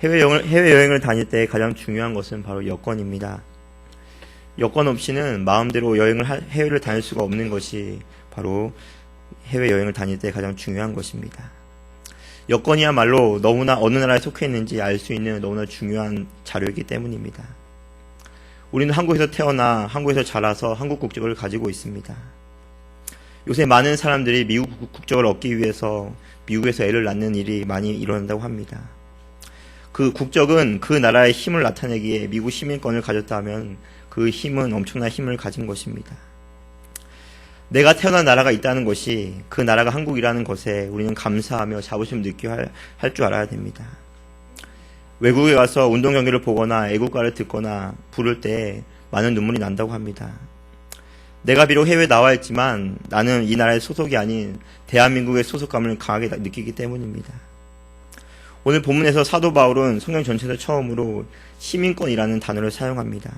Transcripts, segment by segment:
해외여행을 다닐 때 가장 중요한 것은 바로 여권입니다. 여권 없이는 마음대로 해외를 다닐 수가 없는 것이 바로 해외여행을 다닐 때 가장 중요한 것입니다. 여권이야말로 너무나 어느 나라에 속해 있는지 알 수 있는 너무나 중요한 자료이기 때문입니다. 우리는 한국에서 태어나 한국에서 자라서 한국 국적을 가지고 있습니다. 요새 많은 사람들이 미국 국적을 얻기 위해서 미국에서 애를 낳는 일이 많이 일어난다고 합니다. 그 국적은 그 나라의 힘을 나타내기에 미국 시민권을 가졌다면 그 힘은 엄청난 힘을 가진 것입니다. 내가 태어난 나라가 있다는 것이 그 나라가 한국이라는 것에 우리는 감사하며 자부심 느껴야 할 줄 알아야 됩니다. 외국에 가서 운동 경기를 보거나 애국가를 듣거나 부를 때 많은 눈물이 난다고 합니다. 내가 비록 해외에 나와 있지만 나는 이 나라의 소속이 아닌 대한민국의 소속감을 강하게 느끼기 때문입니다. 오늘 본문에서 사도 바울은 성경 전체에서 처음으로 시민권이라는 단어를 사용합니다.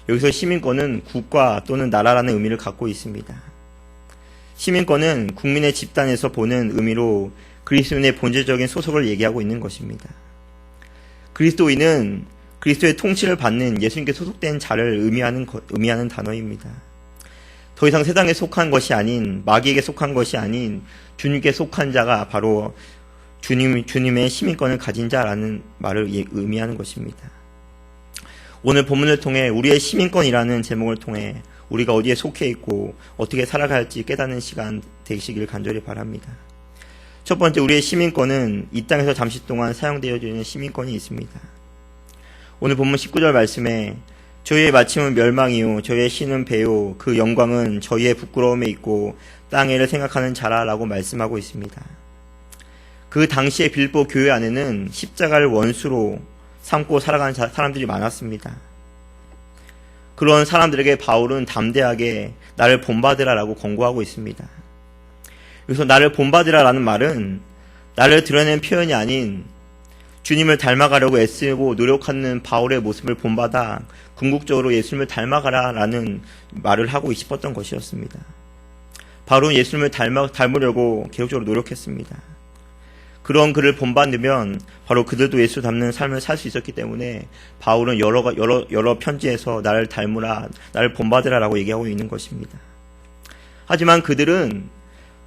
여기서 시민권은 국가 또는 나라라는 의미를 갖고 있습니다. 시민권은 국민의 집단에서 보는 의미로 그리스도인의 본질적인 소속을 얘기하고 있는 것입니다. 그리스도인은 그리스도의 통치를 받는 예수님께 소속된 자를 의미하는 단어입니다. 더 이상 세상에 속한 것이 아닌, 마귀에게 속한 것이 아닌 주님께 속한 자가 바로 주님의 시민권을 가진 자라는 말을 의미하는 것입니다. 오늘 본문을 통해 우리의 시민권이라는 제목을 통해 우리가 어디에 속해 있고 어떻게 살아갈지 깨닫는 시간 되시길 간절히 바랍니다. 첫 번째, 우리의 시민권은 이 땅에서 잠시 동안 사용되어지는 시민권이 있습니다. 오늘 본문 19절 말씀에 저희의 마침은 멸망이요 저희의 신은 배요 그 영광은 저희의 부끄러움에 있고 땅에를 생각하는 자라 라고 말씀하고 있습니다. 그 당시에 빌보 교회 안에는 십자가를 원수로 삼고 살아가는 사람들이 많았습니다. 그런 사람들에게 바울은 담대하게 나를 본받으라 라고 권고하고 있습니다. 여기서 나를 본받으라 라는 말은 나를 드러낸 표현이 아닌 주님을 닮아가려고 애쓰고 노력하는 바울의 모습을 본받아 궁극적으로 예수님을 닮아가라 라는 말을 하고 싶었던 것이었습니다. 바울은 예수님을 닮으려고 계속적으로 노력했습니다. 그런 그를 본받으면 바로 그들도 예수 닮는 삶을 살 수 있었기 때문에 바울은 여러 편지에서 나를 닮으라, 나를 본받으라 라고 얘기하고 있는 것입니다. 하지만 그들은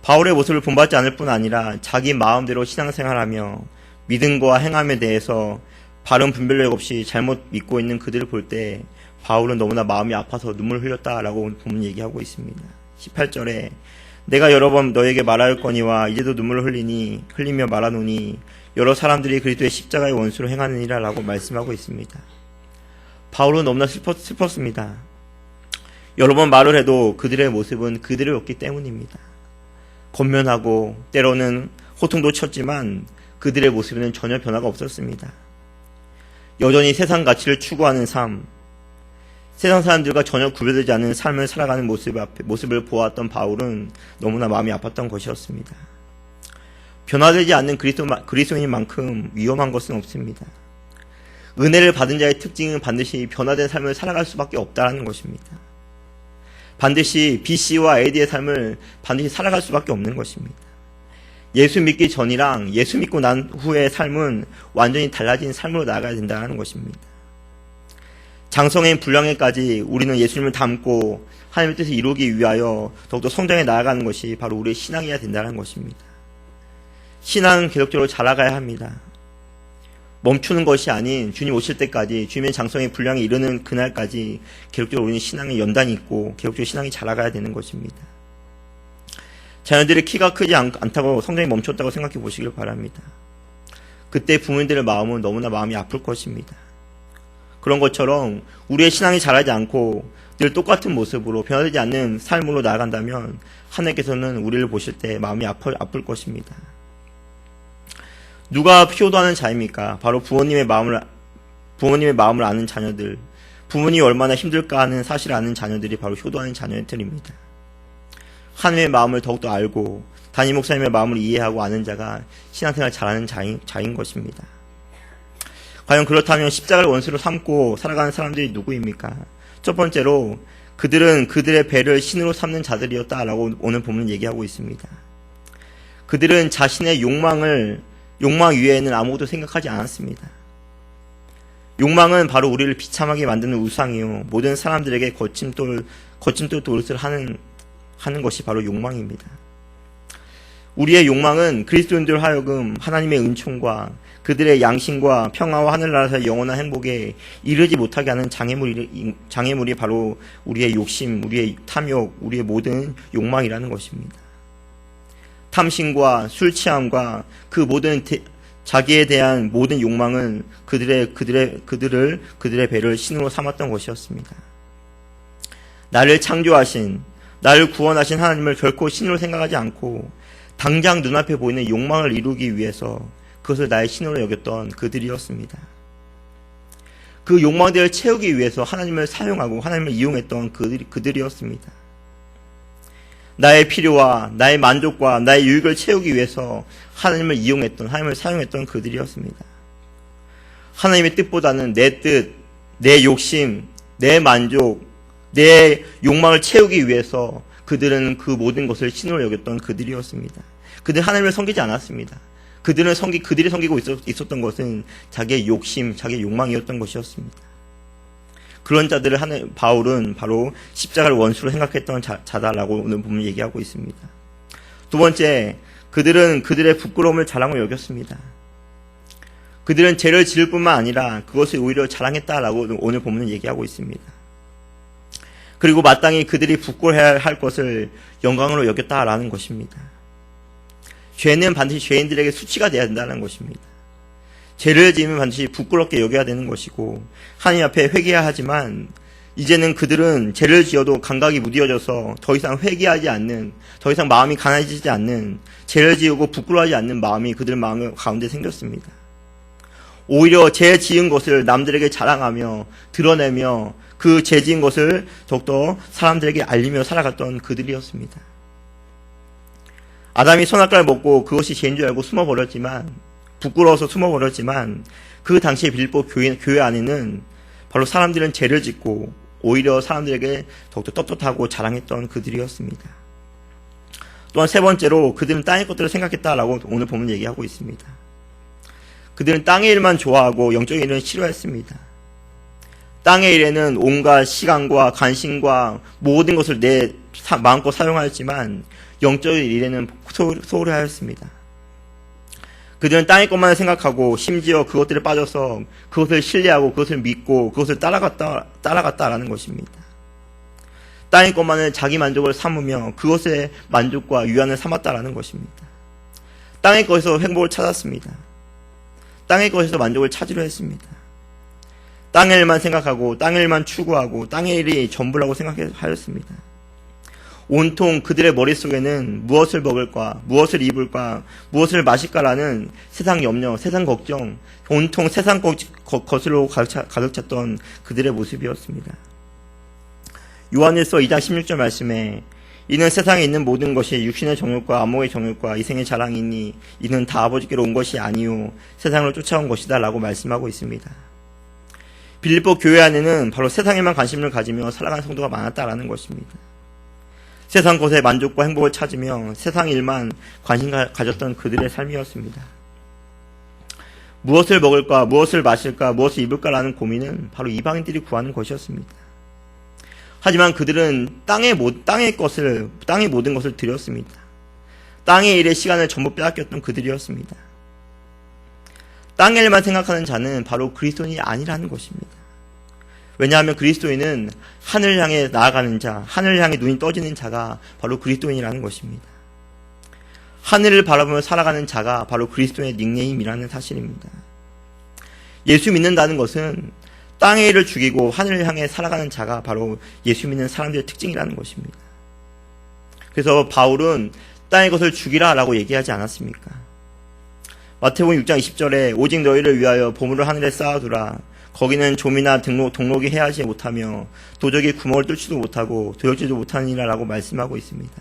바울의 모습을 본받지 않을 뿐 아니라 자기 마음대로 신앙생활하며 믿음과 행함에 대해서 바른 분별력 없이 잘못 믿고 있는 그들을 볼 때 바울은 너무나 마음이 아파서 눈물 흘렸다라고 본문 얘기하고 있습니다. 18절에 내가 여러 번 너에게 말하였거니와 이제도 눈물을 흘리며 말하노니 여러 사람들이 그리스도의 십자가의 원수로 행하느니라 라고 말씀하고 있습니다. 바울은 너무나 슬펐습니다. 여러 번 말을 해도 그들의 모습은 그들이었기 때문입니다. 권면하고 때로는 호통도 쳤지만 그들의 모습에는 전혀 변화가 없었습니다. 여전히 세상 가치를 추구하는 삶, 세상 사람들과 전혀 구별되지 않는 삶을 살아가는 모습을 보았던 바울은 너무나 마음이 아팠던 것이었습니다. 변화되지 않는 그리스도인만큼 위험한 것은 없습니다. 은혜를 받은 자의 특징은 반드시 변화된 삶을 살아갈 수밖에 없다는 것입니다. 반드시 BC와 AD의 삶을 반드시 살아갈 수밖에 없는 것입니다. 예수 믿기 전이랑 예수 믿고 난 후의 삶은 완전히 달라진 삶으로 나아가야 된다는 것입니다. 장성행 불량에까지 우리는 예수님을 닮고 하나님의 뜻을 이루기 위하여 더욱더 성장해 나아가는 것이 바로 우리의 신앙이어야 된다는 것입니다. 신앙은 계속적으로 자라가야 합니다. 멈추는 것이 아닌 주님 오실 때까지 주님의 장성의 분량에 이르는 그날까지 계속적으로 우리는 신앙의 연단이 있고 계속적으로 신앙이 자라가야 되는 것입니다. 자녀들의 키가 크지 않다고 성장이 멈췄다고 생각해 보시길 바랍니다. 그때 부모님들의 마음은 너무나 마음이 아플 것입니다. 그런 것처럼 우리의 신앙이 자라지 않고 늘 똑같은 모습으로 변화되지 않는 삶으로 나아간다면 하나님께서는 우리를 보실 때 마음이 아플 것입니다. 누가 효도하는 자입니까? 바로 부모님의 마음을 아는 자녀들, 부모님이 얼마나 힘들까 하는 사실을 아는 자녀들이 바로 효도하는 자녀들입니다. 하나님의 마음을 더욱더 알고 담임 목사님의 마음을 이해하고 아는 자가 신앙생활을 잘하는 자인 것입니다. 과연 그렇다면 십자가를 원수로 삼고 살아가는 사람들이 누구입니까? 첫 번째로 그들은 그들의 배를 신으로 삼는 자들이었다라고 오늘 본문 얘기하고 있습니다. 그들은 자신의 욕망 위에는 아무것도 생각하지 않았습니다. 욕망은 바로 우리를 비참하게 만드는 우상이요, 모든 사람들에게 거침돌 도릇을 하는 것이 바로 욕망입니다. 우리의 욕망은 그리스도인들 하여금 하나님의 은총과 그들의 양심과 평화와 하늘나라에서 영원한 행복에 이르지 못하게 하는 장애물이 바로 우리의 욕심, 우리의 탐욕, 우리의 모든 욕망이라는 것입니다. 탐심과 술 취함과 그 모든 자기에 대한 모든 욕망은 그들의 배를 신으로 삼았던 것이었습니다. 나를 창조하신, 나를 구원하신 하나님을 결코 신으로 생각하지 않고 당장 눈앞에 보이는 욕망을 이루기 위해서 그것을 나의 신으로 여겼던 그들이었습니다. 그 욕망들을 채우기 위해서 하나님을 사용하고 하나님을 이용했던 그들이었습니다. 나의 필요와 나의 만족과 나의 유익을 채우기 위해서 하나님을 사용했던 그들이었습니다. 하나님의 뜻보다는 내 뜻, 내 욕심, 내 만족, 내 욕망을 채우기 위해서 그들은 그 모든 것을 신으로 여겼던 그들이었습니다. 그들은 하나님을 섬기지 않았습니다. 그들이 섬기고 있었던 것은 자기의 욕심, 자기의 욕망이었던 것이었습니다. 그런 자들을 바울은 바로 십자가를 원수로 생각했던 자다라고 오늘 보면 얘기하고 있습니다. 두 번째, 그들은 그들의 부끄러움을 자랑으로 여겼습니다. 그들은 죄를 지을 뿐만 아니라 그것을 오히려 자랑했다라고 오늘 보면 얘기하고 있습니다. 그리고 마땅히 그들이 부끄러워해야 할 것을 영광으로 여겼다라는 것입니다. 죄는 반드시 죄인들에게 수치가 되어야 된다는 것입니다. 죄를 지으면 반드시 부끄럽게 여겨야 되는 것이고 하나님 앞에 회개해야 하지만 이제는 그들은 죄를 지어도 감각이 무뎌져서 더 이상 회개하지 않는, 더 이상 마음이 가난해지지 않는, 죄를 지우고 부끄러워하지 않는 마음이 그들 마음 가운데 생겼습니다. 오히려 죄 지은 것을 남들에게 자랑하며 드러내며 그 죄 지은 것을 더욱더 사람들에게 알리며 살아갔던 그들이었습니다. 아담이 선악과를 먹고 그것이 죄인 줄 알고 부끄러워서 숨어버렸지만 그 당시에 빌립보 교회 안에는 바로 사람들은 죄를 짓고 오히려 사람들에게 더욱더 떳떳하고 자랑했던 그들이었습니다. 또한 세 번째로 그들은 땅의 것들을 생각했다라고 오늘 보면 얘기하고 있습니다. 그들은 땅의 일만 좋아하고 영적인 일은 싫어했습니다. 땅의 일에는 온갖 시간과 관심과 모든 것을 마음껏 사용하였지만 영적인 일에는 소홀히 하였습니다. 그들은 땅의 것만 생각하고 심지어 그것들에 빠져서 그것을 신뢰하고 그것을 믿고 그것을 따라갔다라는 것입니다. 땅의 것만을 자기 만족을 삼으며 그것의 만족과 유한을 삼았다라는 것입니다. 땅의 것에서 행복을 찾았습니다. 땅의 것에서 만족을 찾으려 했습니다. 땅의 일만 생각하고 땅의 일만 추구하고 땅의 일이 전부라고 생각하였습니다. 온통 그들의 머릿속에는 무엇을 먹을까, 무엇을 입을까, 무엇을 마실까라는 세상 염려, 세상 걱정, 온통 세상 것으로 가득 찼던 그들의 모습이었습니다. 요한일서 2장 16절 말씀에 이는 세상에 있는 모든 것이 육신의 정욕과 안목의 정욕과 이생의 자랑이니 이는 다 아버지께로 온 것이 아니요 세상을 쫓아온 것이다 라고 말씀하고 있습니다. 빌립보 교회 안에는 바로 세상에만 관심을 가지며 살아가는 성도가 많았다라는 것입니다. 세상 것에 만족과 행복을 찾으며 세상 일만 관심 가졌던 그들의 삶이었습니다. 무엇을 먹을까, 무엇을 마실까, 무엇을 입을까라는 고민은 바로 이방인들이 구하는 것이었습니다. 하지만 그들은 땅의 모든 것을 드렸습니다. 땅의 일에 시간을 전부 빼앗겼던 그들이었습니다. 땅의 일만 생각하는 자는 바로 그리스도인이 아니라는 것입니다. 왜냐하면 그리스도인은 하늘을 향해 나아가는 자, 하늘을 향해 눈이 떠지는 자가 바로 그리스도인이라는 것입니다. 하늘을 바라보며 살아가는 자가 바로 그리스도인의 닉네임이라는 사실입니다. 예수 믿는다는 것은 땅의 일을 죽이고 하늘을 향해 살아가는 자가 바로 예수 믿는 사람들의 특징이라는 것입니다. 그래서 바울은 땅의 것을 죽이라 라고 얘기하지 않았습니까? 마태복음 6장 20절에 오직 너희를 위하여 보물을 하늘에 쌓아두라. 거기는 좀이나 동록이 해하지 못하며 도적이 구멍을 뚫지도 못하고 도역질도 못하니라 라고 말씀하고 있습니다.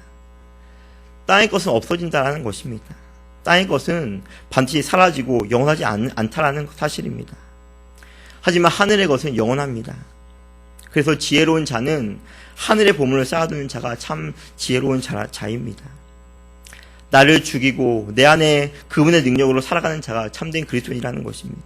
땅의 것은 없어진다라는 것입니다. 땅의 것은 반드시 사라지고 영원하지 않다라는 사실입니다. 하지만 하늘의 것은 영원합니다. 그래서 지혜로운 자는 하늘의 보물을 쌓아두는 자가 참 지혜로운 자입니다. 나를 죽이고 내 안에 그분의 능력으로 살아가는 자가 참된 그리스도인이라는 것입니다.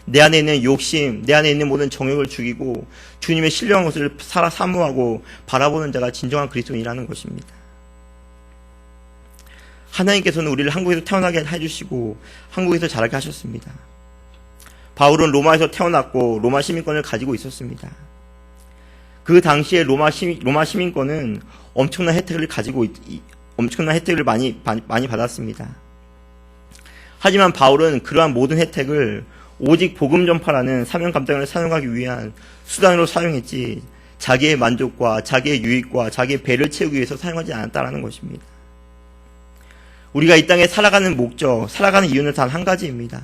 내 안에 있는 욕심, 내 안에 있는 모든 정욕을 죽이고 주님의 신령한 것을 사모하고 바라보는 자가 진정한 그리스도인이라는 것입니다. 하나님께서는 우리를 한국에서 태어나게 해주시고 한국에서 자라게 하셨습니다. 바울은 로마에서 태어났고 로마 시민권을 가지고 있었습니다. 그 당시에 로마 시민권은 엄청난 혜택을 많이 받았습니다. 하지만 바울은 그러한 모든 혜택을 오직 복음 전파라는 사명 감당을 사용하기 위한 수단으로 사용했지 자기의 만족과 자기의 유익과 자기의 배를 채우기 위해서 사용하지 않았다는 것입니다. 우리가 이 땅에 살아가는 목적, 살아가는 이유는 단 한 가지입니다.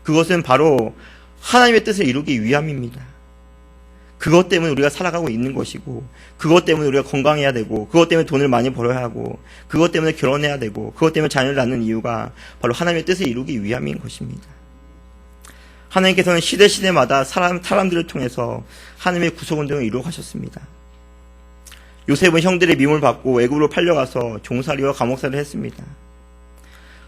그것은 바로 하나님의 뜻을 이루기 위함입니다. 그것 때문에 우리가 살아가고 있는 것이고, 그것 때문에 우리가 건강해야 되고, 그것 때문에 돈을 많이 벌어야 하고, 그것 때문에 결혼해야 되고, 그것 때문에 자녀를 낳는 이유가 바로 하나님의 뜻을 이루기 위함인 것입니다. 하나님께서는 시대마다 사람들을 통해서 하나님의 구속운동을 이루어 가셨습니다. 요셉은 형들의 미움을 받고 애굽으로 팔려가서 종살이와 감옥살이를 했습니다.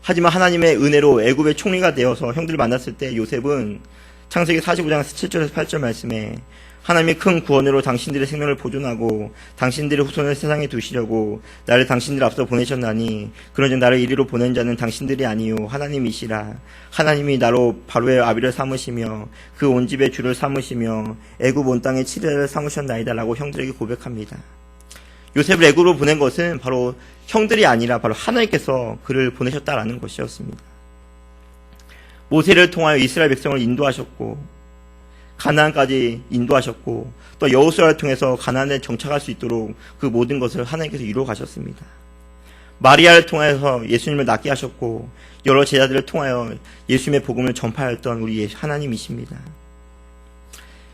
하지만 하나님의 은혜로 애굽의 총리가 되어서 형들을 만났을 때 요셉은 창세기 45장 7절에서 8절 말씀에 하나님의 큰 구원으로 당신들의 생명을 보존하고 당신들의 후손을 세상에 두시려고 나를 당신들 앞서 보내셨나니 그런즉 나를 이리로 보낸 자는 당신들이 아니요 하나님이시라. 하나님이 나로 바로의 아비를 삼으시며 그 온 집의 주를 삼으시며 애굽 온 땅의 치리를 삼으셨나이다 라고 형들에게 고백합니다. 요셉을 애굽으로 보낸 것은 바로 형들이 아니라 바로 하나님께서 그를 보내셨다라는 것이었습니다. 모세를 통하여 이스라엘 백성을 인도하셨고 가나안까지 인도하셨고 또 여호수아를 통해서 가나안에 정착할 수 있도록 그 모든 것을 하나님께서 이루어 가셨습니다. 마리아를 통해서 예수님을 낳게 하셨고 여러 제자들을 통하여 예수님의 복음을 전파하였던 우리 하나님이십니다.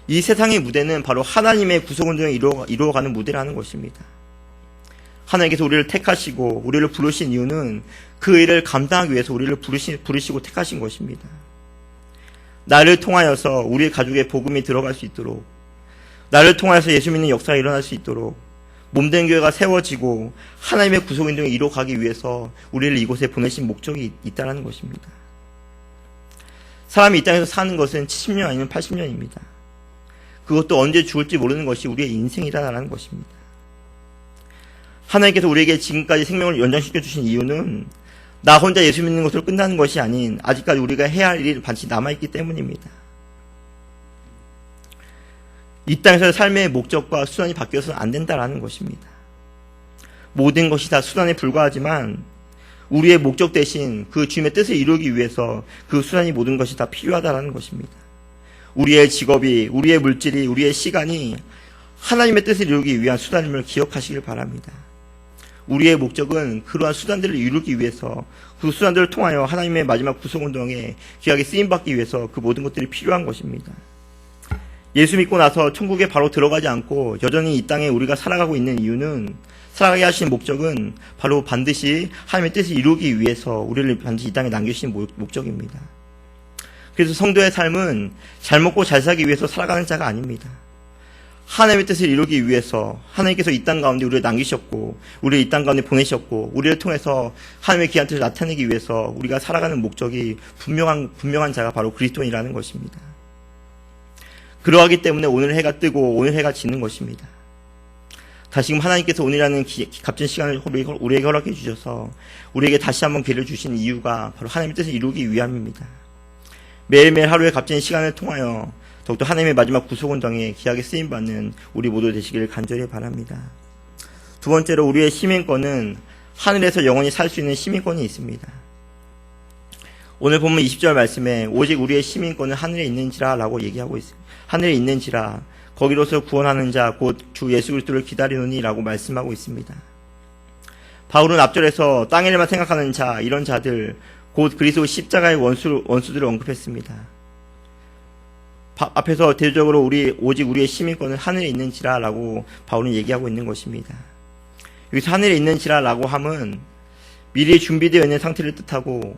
이 세상의 무대는 바로 하나님의 구속운동을 이루어가는 무대라는 것입니다. 하나님께서 우리를 택하시고 우리를 부르신 이유는 그 일을 감당하기 위해서 우리를 부르시고 택하신 것입니다. 나를 통하여서 우리 가족의 복음이 들어갈 수 있도록, 나를 통하여서 예수 믿는 역사가 일어날 수 있도록 몸된 교회가 세워지고 하나님의 구속운동을 이루어가기 위해서 우리를 이곳에 보내신 목적이 있다는 것입니다. 사람이 이 땅에서 사는 것은 70년 아니면 80년입니다. 그것도 언제 죽을지 모르는 것이 우리의 인생이라는 것입니다. 하나님께서 우리에게 지금까지 생명을 연장시켜 주신 이유는 나 혼자 예수 믿는 것으로 끝나는 것이 아닌 아직까지 우리가 해야 할 일이 반드시 남아있기 때문입니다. 이 땅에서의 삶의 목적과 수단이 바뀌어서는 안 된다라는 것입니다. 모든 것이 다 수단에 불과하지만 우리의 목적 대신 그 주님의 뜻을 이루기 위해서 그 수단이 모든 것이 다 필요하다라는 것입니다. 우리의 직업이, 우리의 물질이, 우리의 시간이 하나님의 뜻을 이루기 위한 수단임을 기억하시길 바랍니다. 우리의 목적은 그러한 수단들을 이루기 위해서 그 수단들을 통하여 하나님의 마지막 구속운동에 귀하게 쓰임받기 위해서 그 모든 것들이 필요한 것입니다. 예수 믿고 나서 천국에 바로 들어가지 않고 여전히 이 땅에 우리가 살아가고 있는 이유는, 살아가게 하신 목적은 바로 반드시 하나님의 뜻을 이루기 위해서 우리를 반드시 이 땅에 남겨주신 목적입니다. 그래서 성도의 삶은 잘 먹고 잘 살기 위해서 살아가는 자가 아닙니다. 하나님의 뜻을 이루기 위해서 하나님께서 이 땅 가운데 우리를 남기셨고 우리를 이 땅 가운데 보내셨고 우리를 통해서 하나님의 귀한 뜻을 나타내기 위해서 우리가 살아가는 목적이 분명한 자가 바로 그리스도인이라는 것입니다. 그러하기 때문에 오늘 해가 뜨고 오늘 해가 지는 것입니다. 다시금 하나님께서 오늘이라는 값진 시간을 우리에게 허락해 주셔서 우리에게 다시 한번 기회를 주신 이유가 바로 하나님의 뜻을 이루기 위함입니다. 매일매일 하루의 값진 시간을 통하여 더욱더 하나님의 마지막 구속운동에 귀하게 쓰임받는 우리 모두 되시기를 간절히 바랍니다. 두 번째로 우리의 시민권은 하늘에서 영원히 살 수 있는 시민권이 있습니다. 오늘 본문 20절 말씀에 오직 우리의 시민권은 하늘에 있는지라 라고 얘기하고 있습니다. 하늘에 있는지라 거기로서 구원하는 자 곧 주 예수 그리스도를 기다리노니 라고 말씀하고 있습니다. 바울은 앞절에서 땅의 일만 생각하는 자, 이런 자들 곧 그리스도 십자가의 원수들을 언급했습니다. 앞에서 대조적으로 오직 우리의 시민권은 하늘에 있는지라 라고 바울은 얘기하고 있는 것입니다. 여기서 하늘에 있는지라 라고 함은 미리 준비되어 있는 상태를 뜻하고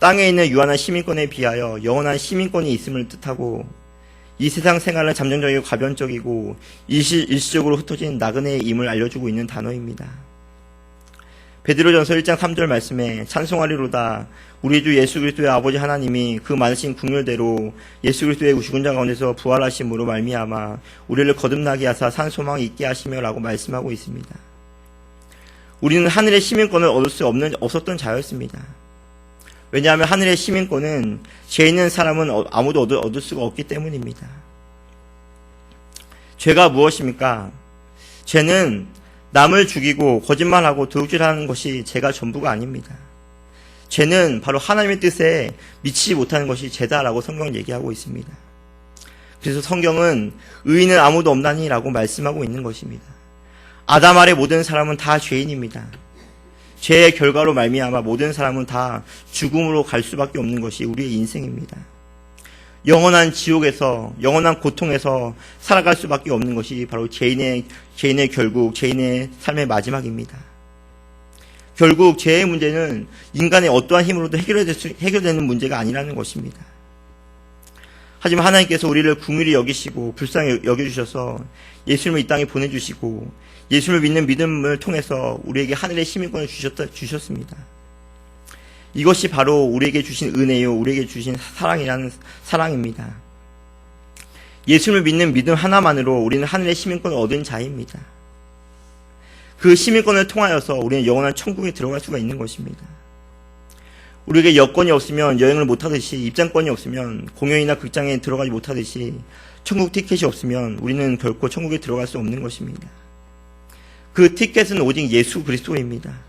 땅에 있는 유한한 시민권에 비하여 영원한 시민권이 있음을 뜻하고 이 세상 생활은 잠정적이고 가변적이고 일시적으로 흩어진 나그네의 임을 알려주고 있는 단어입니다. 베드로전서 1장 3절 말씀에 찬송하리로다 우리 주 예수 그리스도의 아버지 하나님이 그 많으신 긍휼대로 예수 그리스도의 죽은 자 가운데서 부활하심으로 말미암아 우리를 거듭나게 하사 산 소망이 있게 하시며 라고 말씀하고 있습니다. 우리는 하늘의 시민권을 얻을 수 없었던 자였습니다. 왜냐하면 하늘의 시민권은 죄 있는 사람은 아무도 얻을 수가 없기 때문입니다. 죄가 무엇입니까? 죄는 남을 죽이고 거짓말하고 도둑질하는 것이 죄가 전부가 아닙니다. 죄는 바로 하나님의 뜻에 미치지 못하는 것이 죄다라고 성경은 얘기하고 있습니다. 그래서 성경은 의인은 아무도 없나니라고 말씀하고 있는 것입니다. 아담 아래 모든 사람은 다 죄인입니다. 죄의 결과로 말미암아 모든 사람은 다 죽음으로 갈 수밖에 없는 것이 우리의 인생입니다. 영원한 지옥에서 영원한 고통에서 살아갈 수밖에 없는 것이 바로 죄인의 결국 죄인의 삶의 마지막입니다. 결국 죄의 문제는 인간의 어떠한 힘으로도 해결되는 문제가 아니라는 것입니다. 하지만 하나님께서 우리를 긍휼히 여기시고 불쌍히 여겨주셔서 예수님을 이 땅에 보내주시고 예수를 믿는 믿음을 통해서 우리에게 하늘의 시민권을 주셨습니다. 이것이 바로 우리에게 주신 은혜요, 우리에게 주신 사랑입니다. 예수를 믿는 믿음 하나만으로 우리는 하늘의 시민권을 얻은 자입니다. 그 시민권을 통하여서 우리는 영원한 천국에 들어갈 수가 있는 것입니다. 우리에게 여권이 없으면 여행을 못하듯이, 입장권이 없으면 공연이나 극장에 들어가지 못하듯이, 천국 티켓이 없으면 우리는 결코 천국에 들어갈 수 없는 것입니다. 그 티켓은 오직 예수 그리스도입니다.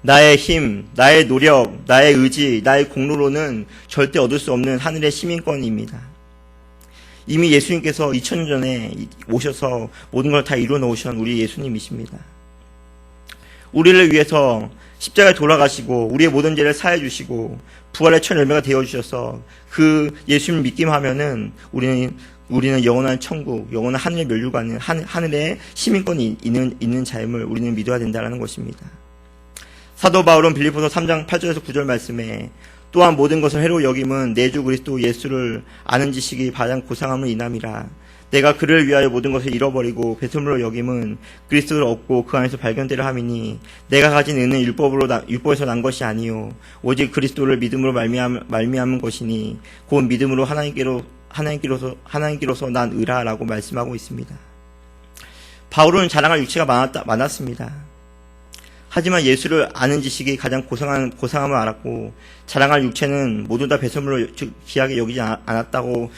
나의 힘, 나의 노력, 나의 의지, 나의 공로로는 절대 얻을 수 없는 하늘의 시민권입니다. 이미 예수님께서 2000년 전에 오셔서 모든 걸 다 이루어 놓으신 우리 예수님이십니다. 우리를 위해서 십자가에 돌아가시고 우리의 모든 죄를 사해 주시고 부활의 첫 열매가 되어 주셔서 그 예수님을 믿기만 하면은 우리는 영원한 천국, 영원한 하늘에 멸류관은 하늘의 시민권이 있는 자임을 우리는 믿어야 된다는 것입니다. 사도 바울은 빌립보서 3장 8절에서 9절 말씀에 또한 모든 것을 해로 여김은 내 주 그리스도 예수를 아는 지식이 가장 고상함을 인함이라. 내가 그를 위하여 모든 것을 잃어버리고 배설물로 여김은 그리스도를 얻고 그 안에서 발견되려 함이니 내가 가진 은은 율법에서 난 것이 아니요 오직 그리스도를 믿음으로 말미암은 것이니 곧 믿음으로 하나님께로서 난 의라라고 말씀하고 있습니다. 바울은 자랑할 육체가 많았습니다. 하지만 예수를 아는 지식이 가장 고상함을 알았고 자랑할 육체는 모두 다 배설물로 귀하게 여기지 않았다고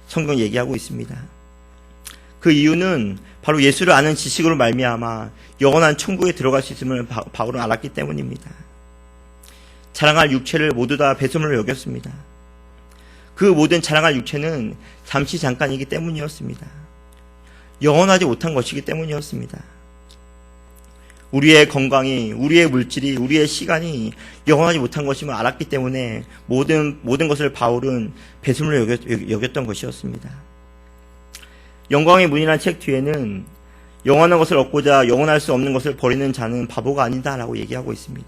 성경 얘기하고 있습니다. 그 이유는 바로 예수를 아는 지식으로 말미암아 영원한 천국에 들어갈 수 있음을 바울은 알았기 때문입니다. 자랑할 육체를 모두 다 배설물로 여겼습니다. 그 모든 자랑할 육체는 잠깐이기 때문이었습니다. 영원하지 못한 것이기 때문이었습니다. 우리의 건강이, 우리의 물질이, 우리의 시간이 영원하지 못한 것임을 알았기 때문에 모든 것을 바울은 배설물로 여겼던 것이었습니다. 영광의 문이라는 책 뒤에는 영원한 것을 얻고자 영원할 수 없는 것을 버리는 자는 바보가 아니다라고 얘기하고 있습니다.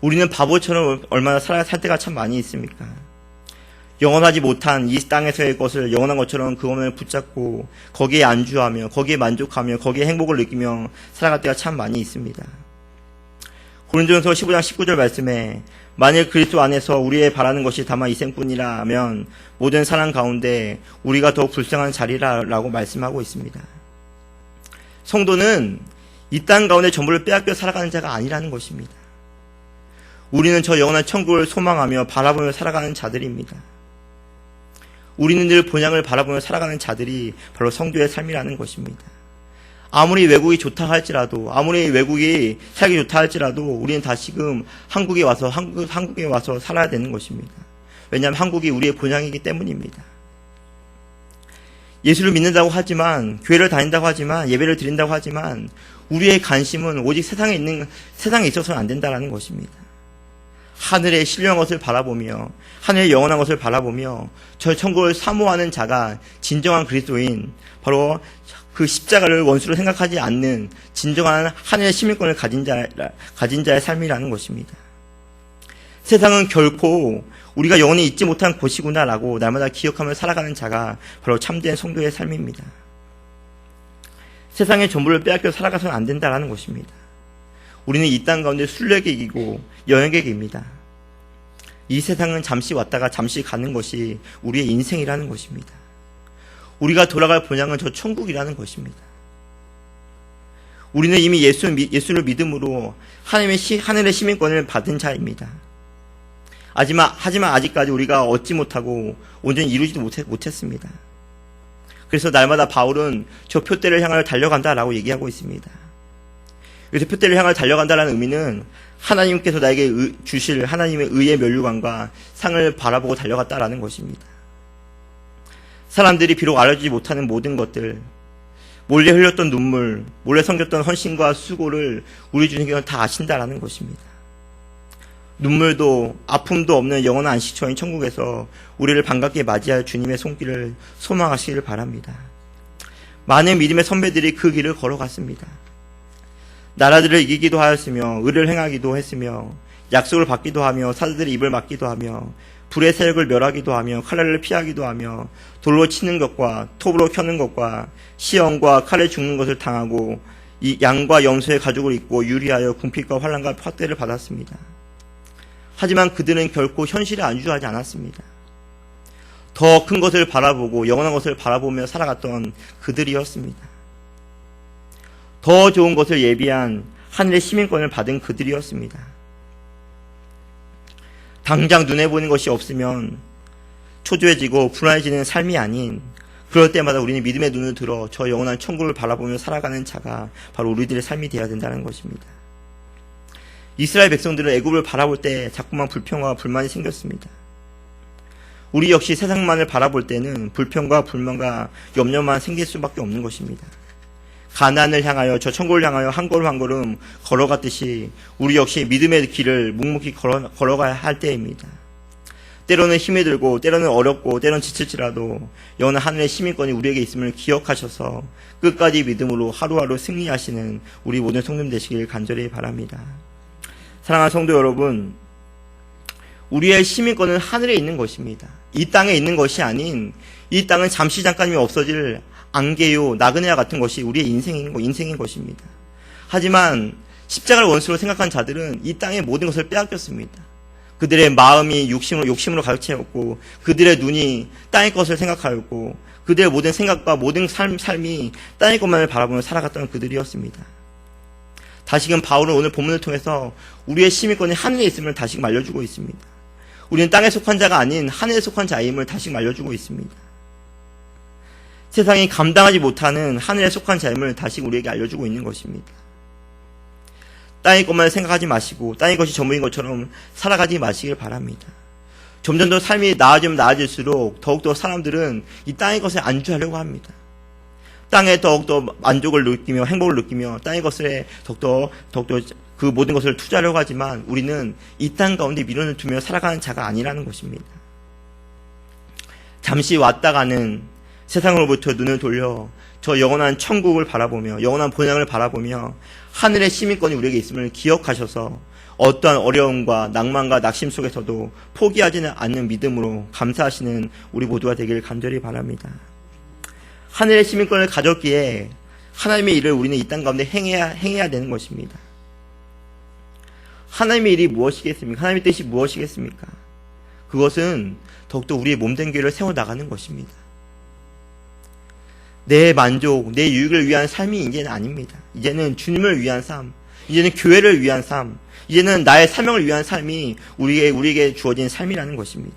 우리는 바보처럼 얼마나 살 때가 참 많이 있습니까? 영원하지 못한 이 땅에서의 것을 영원한 것처럼 그것을 붙잡고 거기에 안주하며 거기에 만족하며 거기에 행복을 느끼며 살아갈 때가 참 많이 있습니다. 고린도전서 15장 19절 말씀에 만일 그리스도 안에서 우리의 바라는 것이 다만 이생뿐이라면 모든 사람 가운데 우리가 더욱 불쌍한 자리라라고 말씀하고 있습니다. 성도는 이 땅 가운데 전부를 빼앗겨 살아가는 자가 아니라는 것입니다. 우리는 저 영원한 천국을 소망하며 바라보며 살아가는 자들입니다. 우리는 늘 본향을 바라보며 살아가는 자들이 바로 성도의 삶이라는 것입니다. 아무리 외국이 좋다 할지라도, 아무리 외국이 살기 좋다 할지라도 우리는 다시금 한국에 와서 살아야 되는 것입니다. 왜냐하면 한국이 우리의 본향이기 때문입니다. 예수를 믿는다고 하지만, 교회를 다닌다고 하지만, 예배를 드린다고 하지만 우리의 관심은 오직 세상에 있어서는 안 된다는 것입니다. 하늘의 신령한 것을 바라보며 하늘의 영원한 것을 바라보며 저 천국을 사모하는 자가 진정한 그리스도인, 바로 그 십자가를 원수로 생각하지 않는 진정한 하늘의 시민권을 가진 자의 삶이라는 것입니다. 세상은 결코 우리가 영원히 잊지 못한 곳이구나라고 날마다 기억하며 살아가는 자가 바로 참된 성도의 삶입니다. 세상의 전부를 빼앗겨 살아가서는 안 된다라는 것입니다. 우리는 이 땅 가운데 순례객이고 여행객입니다. 이 세상은 잠시 왔다가 잠시 가는 것이 우리의 인생이라는 것입니다. 우리가 돌아갈 본향은 저 천국이라는 것입니다. 우리는 이미 예수를 믿음으로 하늘의 시민권을 받은 자입니다. 하지만 아직까지 우리가 얻지 못하고 온전히 이루지도 못했습니다. 그래서 날마다 바울은 저 표대를 향하여 달려간다라고 얘기하고 있습니다. 그래서 표대를 향하여 달려간다라는 의미는 하나님께서 나에게 주실 하나님의 의의 면류관과 상을 바라보고 달려갔다라는 것입니다. 사람들이 비록 알아주지 못하는 모든 것들, 몰래 흘렸던 눈물, 몰래 섬겼던 헌신과 수고를 우리 주님께서 다 아신다라는 것입니다. 눈물도 아픔도 없는 영원한 안식처인 천국에서 우리를 반갑게 맞이할 주님의 손길을 소망하시기를 바랍니다. 많은 믿음의 선배들이 그 길을 걸어갔습니다. 나라들을 이기기도 하였으며 의를 행하기도 했으며 약속을 받기도 하며 사자들의 입을 막기도 하며 불의 세력을 멸하기도 하며 칼날을 피하기도 하며 돌로 치는 것과 톱으로 켜는 것과 시험과 칼에 죽는 것을 당하고 이 양과 염소의 가죽을 입고 유리하여 궁핍과 환난과 확대를 받았습니다. 하지만 그들은 결코 현실에 안주하지 않았습니다. 더 큰 것을 바라보고 영원한 것을 바라보며 살아갔던 그들이었습니다. 더 좋은 것을 예비한 하늘의 시민권을 받은 그들이었습니다. 당장 눈에 보이는 것이 없으면 초조해지고 불안해지는 삶이 아닌, 그럴 때마다 우리는 믿음의 눈을 들어 저 영원한 천국을 바라보며 살아가는 자가 바로 우리들의 삶이 되어야 된다는 것입니다. 이스라엘 백성들은 애굽을 바라볼 때 자꾸만 불평과 불만이 생겼습니다. 우리 역시 세상만을 바라볼 때는 불평과 불만과 염려만 생길 수밖에 없는 것입니다. 가나안을 향하여 저 천국을 향하여 한 걸음 한 걸음 걸어갔듯이 우리 역시 믿음의 길을 묵묵히 걸어가야 할 때입니다. 때로는 힘이 들고 때로는 어렵고 때로는 지칠지라도 영원한 하늘의 시민권이 우리에게 있음을 기억하셔서 끝까지 믿음으로 하루하루 승리하시는 우리 모든 성도님 되시길 간절히 바랍니다. 사랑하는 성도 여러분, 우리의 시민권은 하늘에 있는 것입니다. 이 땅에 있는 것이 아닌, 이 땅은 잠시 잠깐이면 없어질 안개요 나그네와 같은 것이 우리의 인생인 것입니다. 하지만 십자가를 원수로 생각한 자들은 이 땅의 모든 것을 빼앗겼습니다. 그들의 마음이 욕심으로 가득 채웠고, 그들의 눈이 땅의 것을 생각하였고, 그들의 모든 생각과 모든 삶이 땅의 것만을 바라보며 살아갔던 그들이었습니다. 다시금 바울은 오늘 본문을 통해서 우리의 시민권이 하늘에 있음을 다시금 알려주고 있습니다. 우리는 땅에 속한 자가 아닌 하늘에 속한 자임을 다시금 알려주고 있습니다. 세상이 감당하지 못하는 하늘에 속한 자임을 다시 우리에게 알려주고 있는 것입니다. 땅의 것만 생각하지 마시고 땅의 것이 전부인 것처럼 살아가지 마시길 바랍니다. 점점 더 삶이 나아지면 나아질수록 더욱더 사람들은 이 땅의 것에 안주하려고 합니다. 땅에 더욱더 만족을 느끼며 행복을 느끼며 땅의 것에 더욱더 그 모든 것을 투자하려고 하지만 우리는 이 땅 가운데 미련을 두며 살아가는 자가 아니라는 것입니다. 잠시 왔다 가는 세상으로부터 눈을 돌려 저 영원한 천국을 바라보며 영원한 본향을 바라보며 하늘의 시민권이 우리에게 있음을 기억하셔서 어떠한 어려움과 낭만과 낙심 속에서도 포기하지는 않는 믿음으로 감사하시는 우리 모두가 되길 간절히 바랍니다. 하늘의 시민권을 가졌기에 하나님의 일을 우리는 이 땅 가운데 행해야 되는 것입니다. 하나님의 일이 무엇이겠습니까? 하나님의 뜻이 무엇이겠습니까? 그것은 더욱더 우리의 몸된 교회를 세워나가는 것입니다. 내 만족, 내 유익을 위한 삶이 이제는 아닙니다. 이제는 주님을 위한 삶, 이제는 교회를 위한 삶, 이제는 나의 사명을 위한 삶이 우리에게 주어진 삶이라는 것입니다.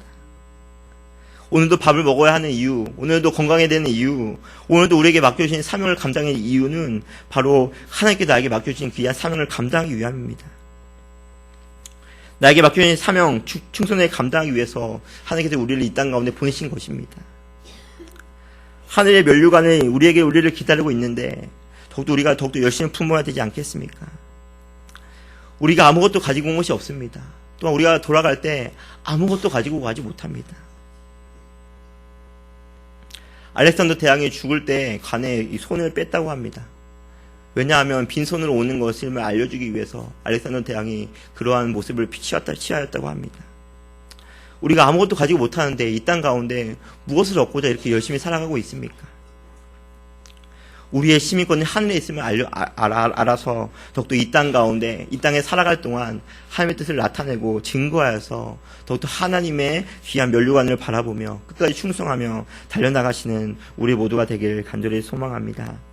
오늘도 밥을 먹어야 하는 이유, 오늘도 건강해야 되는 이유, 오늘도 우리에게 맡겨주신 사명을 감당할 이유는 바로 하나님께 나에게 맡겨주신 귀한 사명을 감당하기 위함입니다. 나에게 맡겨진 사명, 충성을 감당하기 위해서 하나님께서 우리를 이 땅 가운데 보내신 것입니다. 하늘의 면류관이 우리를 기다리고 있는데 우리가 더욱더 열심히 품어야 되지 않겠습니까? 우리가 아무것도 가지고 온 것이 없습니다. 또한 우리가 돌아갈 때 아무것도 가지고 가지 못합니다. 알렉산더 대왕이 죽을 때 간에 이 손을 뺐다고 합니다. 왜냐하면 빈손으로 오는 것을 알려주기 위해서 알렉산더 대왕이 그러한 모습을 취하였다고 합니다. 우리가 아무것도 가지고 못하는데 이 땅 가운데 무엇을 얻고자 이렇게 열심히 살아가고 있습니까? 우리의 시민권은 하늘에 있음을 알아서 더욱더 이 땅 가운데 이 땅에 살아갈 동안 하나님의 뜻을 나타내고 증거하여서 더욱더 하나님의 귀한 면류관을 바라보며 끝까지 충성하며 달려나가시는 우리 모두가 되길 간절히 소망합니다.